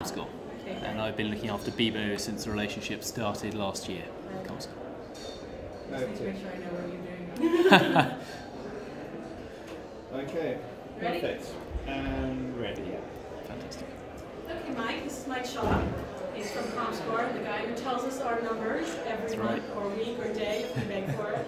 Comscore. And I've been looking after Bebo since the relationship started last year. Comscore. Just need to make sure I know what you're doing. Okay, Ready? perfect. And ready, yeah. Fantastic. Okay, Mike, this is Mike Shaw. He's from Comscore, the guy who tells us our numbers every month or week or day if we beg for it.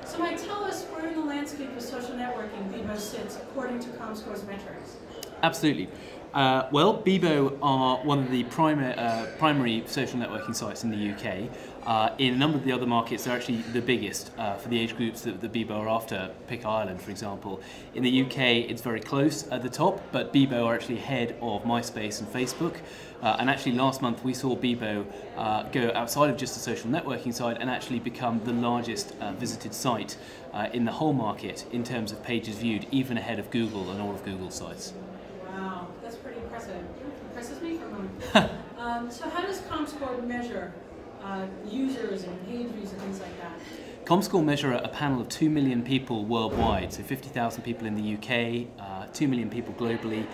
So Mike, tell us where in the landscape of social networking Bebo sits according to Comscore's metrics. Absolutely. Well, Bebo are one of the primary social networking sites in the UK. In a number of the other markets, they're actually the biggest for the age groups that Bebo are after. Pick Ireland, for example. In the UK, it's very close at the top, but Bebo are actually ahead of MySpace and Facebook. And actually, last month we saw Bebo go outside of just the social networking side and actually become the largest visited site in the whole market in terms of pages viewed, even ahead of Google and all of Google's sites. Wow, that's pretty impressive. Impresses me for a moment. So how does Comscore measure users and page views and things like that? Comscore measure a panel of 2 million people worldwide, so 50,000 people in the UK, 2 million people globally.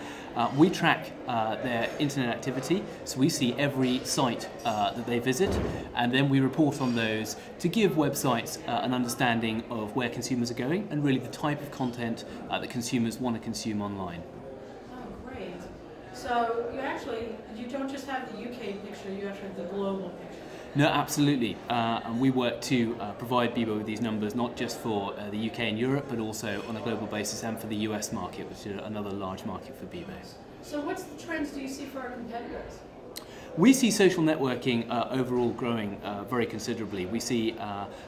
We track their internet activity, so we see every site that they visit, and then we report on those to give websites an understanding of where consumers are going and really the type of content that consumers want to consume online. So you don't just have the UK picture, you actually have the global picture. No, absolutely. And we work to provide Bebo with these numbers, not just for the UK and Europe, but also on a global basis and for the US market, which is another large market for Bebo. So what's the trends do you see for our competitors? We see social networking overall growing very considerably. We see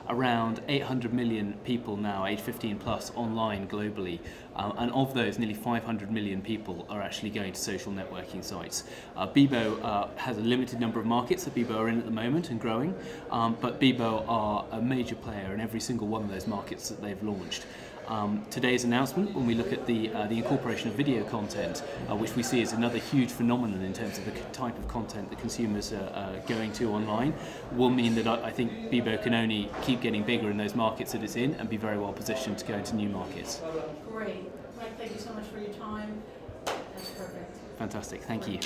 around 800 million people now, age 15 plus, online globally. And of those, nearly 500 million people are actually going to social networking sites. Bebo has a limited number of markets that Bebo are in at the moment and growing, but Bebo are a major player in every single one of those markets that they've launched. Today's announcement, when we look at the incorporation of video content, which we see as another huge phenomenon in terms of the type of content that consumers are going to online, will mean that I think Bebo can only keep getting bigger in those markets that it's in and be very well positioned to go into new markets. Great. Mike, thank you so much for your time. That's perfect. Fantastic. Thank you.